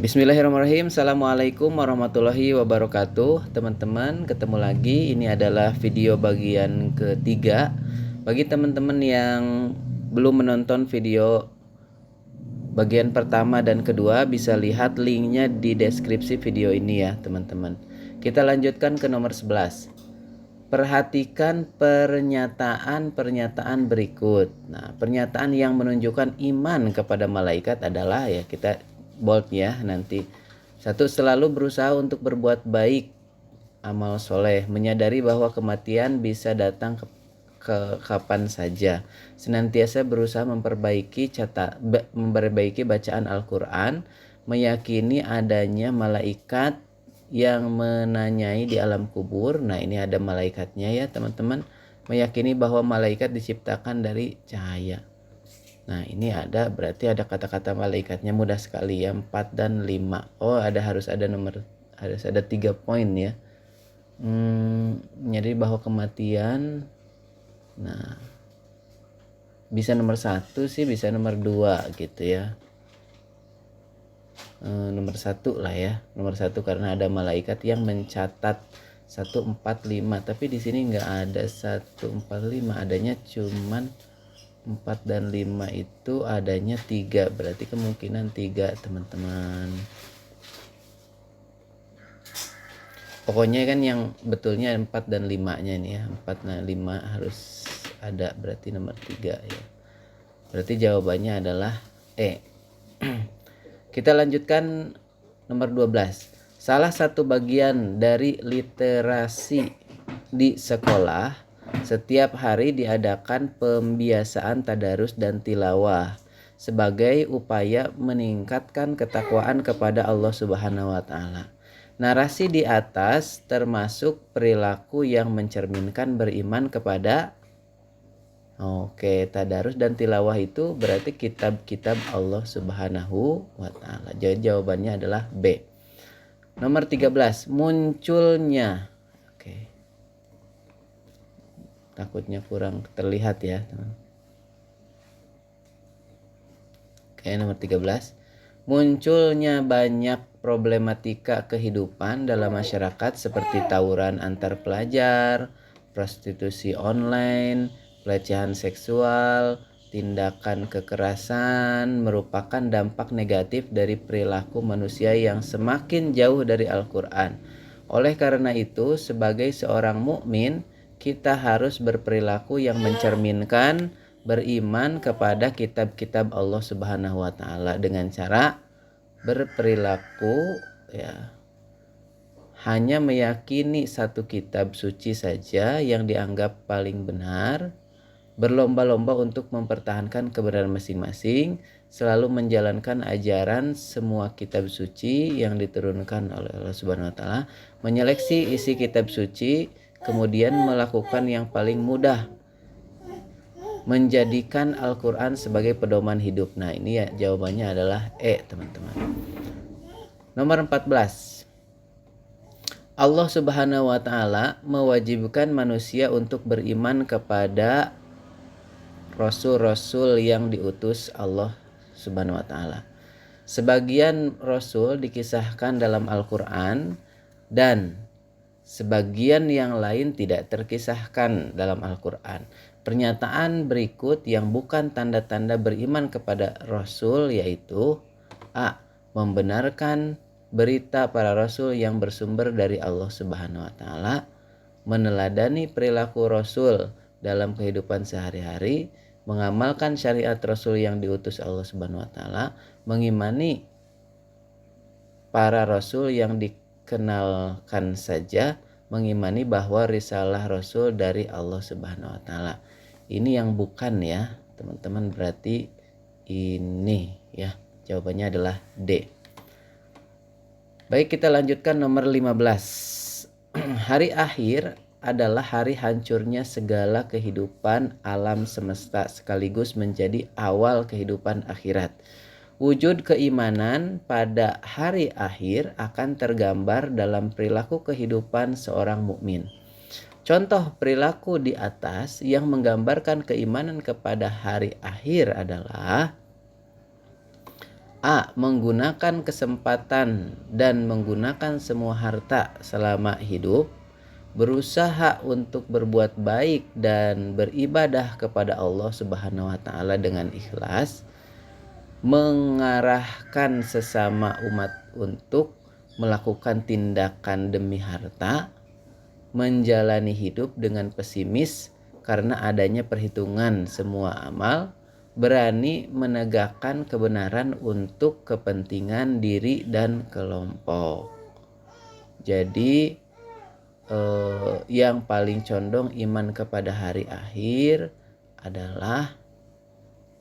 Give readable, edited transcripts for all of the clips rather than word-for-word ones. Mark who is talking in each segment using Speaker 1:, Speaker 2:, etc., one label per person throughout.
Speaker 1: Bismillahirrahmanirrahim. Assalamualaikum warahmatullahi wabarakatuh. Teman-teman, ketemu lagi. Ini adalah video bagian ketiga. Bagi teman-teman yang belum menonton video bagian pertama dan kedua, bisa lihat linknya di deskripsi video ini ya teman-teman. Kita lanjutkan ke nomor 11. Perhatikan pernyataan-pernyataan berikut. Nah, pernyataan yang menunjukkan iman kepada malaikat adalah, ya kita bold ya nanti. Satu, selalu berusaha untuk berbuat baik, amal soleh, menyadari bahwa kematian bisa datang ke kapan saja. Senantiasa berusaha memperbaiki bacaan Al-Quran, meyakini adanya malaikat yang menanyai di alam kubur. Nah, ini ada malaikatnya ya teman-teman. Meyakini bahwa malaikat diciptakan dari cahaya. Nah, ini berarti ada kata-kata malaikatnya, mudah sekali ya, 4 dan 5. Oh, harus ada 3 poin ya. Jadi bahwa kematian, nah bisa nomor 1 sih, bisa nomor 2 gitu ya. Nomor 1 lah ya, nomor 1 karena ada malaikat yang mencatat 145, tapi di sini nggak ada 145, adanya cuman 4 dan 5 itu adanya 3, berarti kemungkinan 3 teman-teman. Pokoknya kan yang betulnya 4 dan 5 nya nih ya, 4 dan 5 harus ada, berarti nomor 3 ya. Berarti jawabannya adalah E. Kita lanjutkan nomor 12. Salah satu bagian dari literasi di sekolah, setiap hari diadakan pembiasaan tadarus dan tilawah sebagai upaya meningkatkan ketakwaan kepada Allah Subhanahu wa taala. Narasi di atas termasuk perilaku yang mencerminkan beriman kepada tadarus dan tilawah itu berarti kitab-kitab Allah Subhanahu wa taala. Jadi jawabannya adalah B. Nomor 13, munculnya. Takutnya kurang terlihat ya, teman. Nomor 13. Munculnya banyak problematika kehidupan dalam masyarakat seperti tawuran antar pelajar, prostitusi online, pelecehan seksual, tindakan kekerasan merupakan dampak negatif dari perilaku manusia yang semakin jauh dari Al-Quran. Oleh karena itu, sebagai seorang mukmin, kita harus berperilaku yang mencerminkan beriman kepada kitab-kitab Allah Subhanahu wa taala dengan cara berperilaku ya hanya meyakini satu kitab suci saja yang dianggap paling benar, berlomba-lomba untuk mempertahankan kebenaran masing-masing, selalu menjalankan ajaran semua kitab suci yang diturunkan oleh Allah Subhanahu wa taala, menyeleksi isi kitab suci, kemudian melakukan yang paling mudah, menjadikan Al-Quran sebagai pedoman hidup. Nah, ini ya jawabannya adalah E, teman-teman. Nomor 14. Allah Subhanahu wa taala mewajibkan manusia untuk beriman kepada rasul-rasul yang diutus Allah Subhanahu wa taala. Sebagian rasul dikisahkan dalam Al-Quran dan sebagian yang lain tidak terkisahkan dalam Al-Quran. Pernyataan berikut yang bukan tanda-tanda beriman kepada Rasul yaitu A. Membenarkan berita para Rasul yang bersumber dari Allah Subhanahu wa taala, meneladani perilaku Rasul dalam kehidupan sehari-hari, mengamalkan syariat Rasul yang diutus Allah Subhanahu wa taala, mengimani para Rasul yang dikenalkan saja, mengimani bahwa risalah Rasul dari Allah Subhanahu wa taala. Ini yang bukan ya, teman-teman, berarti ini ya. Jawabannya adalah D. Baik, kita lanjutkan nomor 15. Hari akhir adalah hari hancurnya segala kehidupan alam semesta sekaligus menjadi awal kehidupan akhirat. Wujud keimanan pada hari akhir akan tergambar dalam perilaku kehidupan seorang mukmin. Contoh perilaku di atas yang menggambarkan keimanan kepada hari akhir adalah A. Menggunakan kesempatan dan menggunakan semua harta selama hidup, berusaha untuk berbuat baik dan beribadah kepada Allah Subhanahu wa taala dengan ikhlas, mengarahkan sesama umat untuk melakukan tindakan demi harta, menjalani hidup dengan pesimis karena adanya perhitungan semua amal, berani menegakkan kebenaran untuk kepentingan diri dan kelompok. Jadi yang paling condong iman kepada hari akhir adalah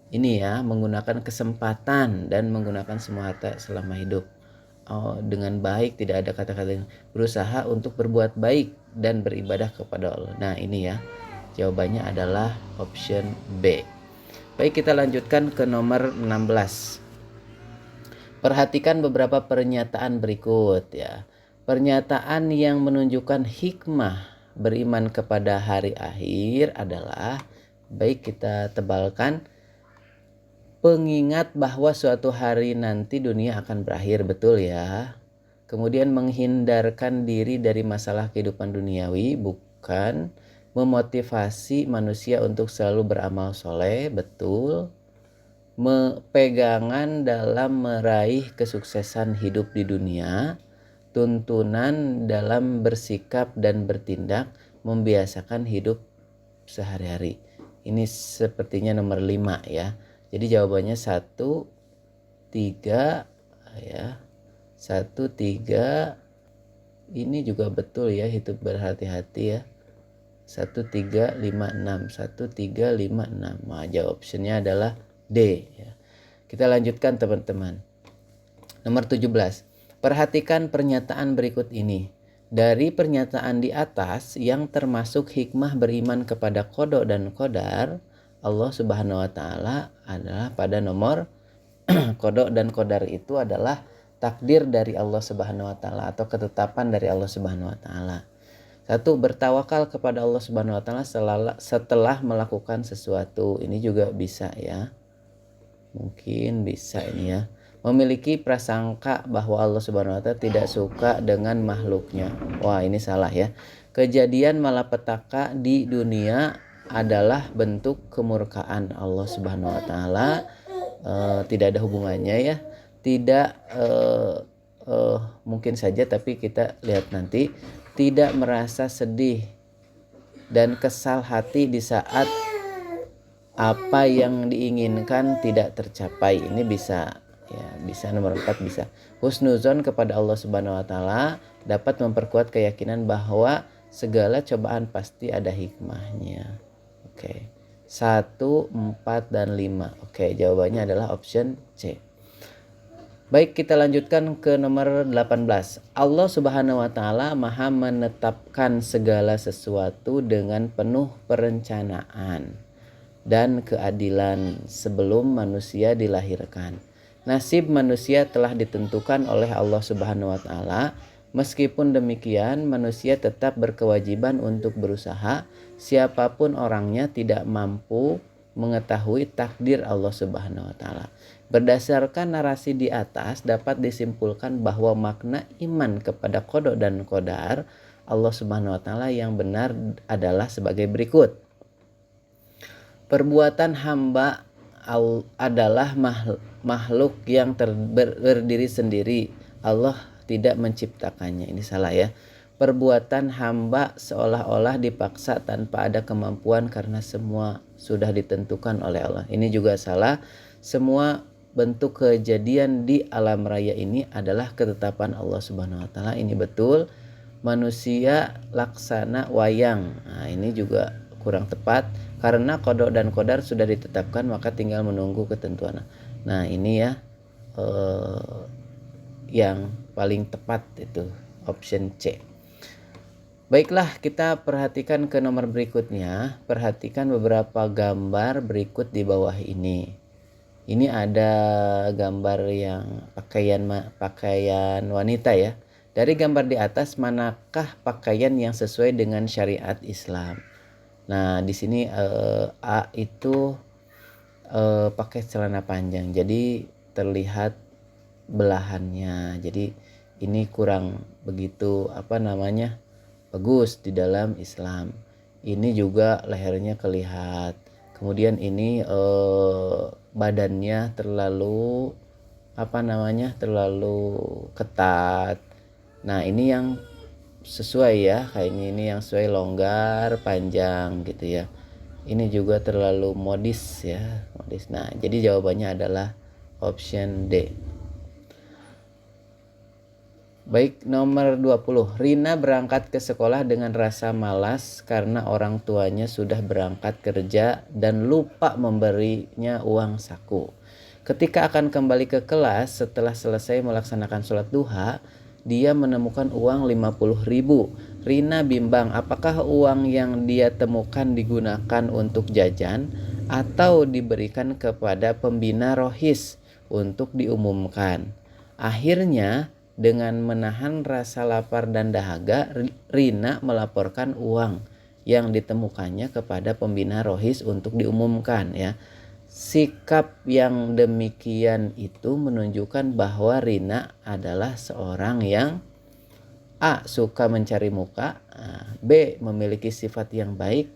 Speaker 1: ini ya, menggunakan kesempatan dan menggunakan semua harta selama hidup dengan baik, tidak ada kata-kata berusaha untuk berbuat baik dan beribadah kepada Allah. Nah ini ya, jawabannya adalah option B. Baik, kita lanjutkan ke nomor 16. Perhatikan beberapa pernyataan berikut ya. Pernyataan yang menunjukkan hikmah beriman kepada hari akhir adalah, baik kita tebalkan, pengingat bahwa suatu hari nanti dunia akan berakhir, betul ya. Kemudian menghindarkan diri dari masalah kehidupan duniawi, bukan. Memotivasi manusia untuk selalu beramal soleh, betul. Pegangan dalam meraih kesuksesan hidup di dunia, tuntunan dalam bersikap dan bertindak, membiasakan hidup sehari-hari. Ini sepertinya nomor 5 ya. Jadi jawabannya 1, 3 ya. 1, 3 ini juga betul ya, hidup berhati-hati ya. 1, 3, 5, 6. 1, 3, 5, 6. Nah, jawab optionnya adalah D ya. Kita lanjutkan teman-teman. Nomor 17. Perhatikan pernyataan berikut ini. Dari pernyataan di atas yang termasuk hikmah beriman kepada qada dan qadar, Allah Subhanahu wa taala adalah pada nomor qada dan qadar itu adalah takdir dari Allah Subhanahu wa taala atau ketetapan dari Allah Subhanahu wa taala. 1. Bertawakal kepada Allah Subhanahu wa taala setelah melakukan sesuatu. Ini juga bisa ya. Mungkin bisa ini ya. Memiliki prasangka bahwa Allah Subhanahu wa taala tidak suka dengan makhluknya. Wah, ini salah ya. Kejadian malapetaka di dunia adalah bentuk kemurkaan Allah Subhanahu wa taala. Tidak ada hubungannya ya. Tidak mungkin saja, tapi kita lihat nanti. Tidak merasa sedih dan kesal hati di saat apa yang diinginkan tidak tercapai. Ini bisa ya, bisa nomor 4 bisa. Husnuzon kepada Allah Subhanahu wa taala dapat memperkuat keyakinan bahwa segala cobaan pasti ada hikmahnya. Oke. 1, 4 dan 5. Oke, jawabannya adalah option C. Baik, kita lanjutkan ke nomor 18. Allah Subhanahu wa taala Maha menetapkan segala sesuatu dengan penuh perencanaan dan keadilan sebelum manusia dilahirkan. Nasib manusia telah ditentukan oleh Allah Subhanahu wa taala. Meskipun demikian, manusia tetap berkewajiban untuk berusaha. Siapapun orangnya tidak mampu mengetahui takdir Allah Subhanahu wa taala. Berdasarkan narasi di atas dapat disimpulkan bahwa makna iman kepada qada dan qadar Allah Subhanahu wa taala yang benar adalah sebagai berikut. Perbuatan hamba adalah makhluk yang berdiri sendiri. Allah tidak menciptakannya. Ini salah ya. Perbuatan hamba seolah-olah dipaksa tanpa ada kemampuan karena semua sudah ditentukan oleh Allah. Ini juga salah. Semua bentuk kejadian di alam raya ini adalah ketetapan Allah Subhanahu wa taala. Ini betul. Manusia laksana wayang. Nah, ini juga kurang tepat karena qada dan qadar sudah ditetapkan, maka tinggal menunggu ketentuan. Nah, ini ya yang paling tepat itu option C. Baiklah, kita perhatikan ke nomor berikutnya. Perhatikan beberapa gambar berikut di bawah ini. Ini ada gambar yang pakaian wanita ya. Dari gambar di atas, manakah pakaian yang sesuai dengan syariat Islam? Nah, di sini A itu pakai celana panjang. Jadi terlihat belahannya. Jadi ini kurang begitu bagus di dalam Islam. Ini juga lehernya kelihat. Kemudian ini badannya terlalu terlalu ketat. Nah, ini yang sesuai ya, kayaknya ini yang sesuai, longgar, panjang gitu ya. Ini juga terlalu modis ya, modis. Nah, jadi jawabannya adalah option D. Baik, nomor 20. Rina berangkat ke sekolah dengan rasa malas karena orang tuanya sudah berangkat kerja dan lupa memberinya uang saku. Ketika akan kembali ke kelas setelah selesai melaksanakan sholat duha, dia menemukan uang 50.000. Rina bimbang apakah uang yang dia temukan digunakan untuk jajan atau diberikan kepada pembina rohis untuk diumumkan. Akhirnya, dengan menahan rasa lapar dan dahaga, Rina melaporkan uang yang ditemukannya kepada pembina rohis untuk diumumkan ya. Sikap yang demikian itu menunjukkan bahwa Rina adalah seorang yang A. Suka mencari muka, B. Memiliki sifat yang baik,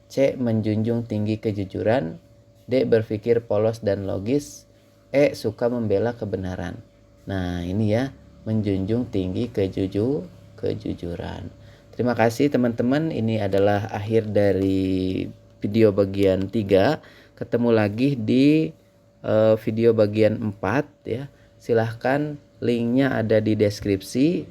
Speaker 1: C. Menjunjung tinggi kejujuran, D. Berpikir polos dan logis, E. Suka membela kebenaran. Nah, ini ya, menjunjung tinggi kejujuran. Terima kasih teman-teman, ini adalah akhir dari video bagian 3. Ketemu lagi di video bagian 4 ya. Silahkan, linknya ada di deskripsi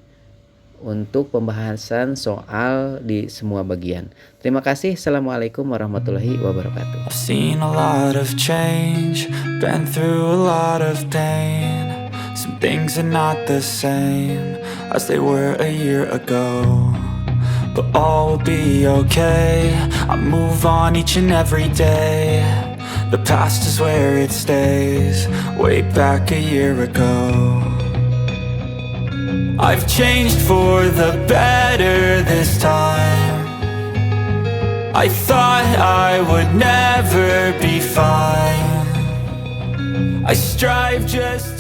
Speaker 1: untuk pembahasan soal di semua bagian. Terima kasih. Assalamualaikum warahmatullahi wabarakatuh.
Speaker 2: I've seen a lot of change, been through a lot of pain. Some things are not the same as they were a year ago, but all will be okay. I move on each and every day. The past is where it stays, way back a year ago. I've changed for the better this time. I thought I would never be fine. I strive just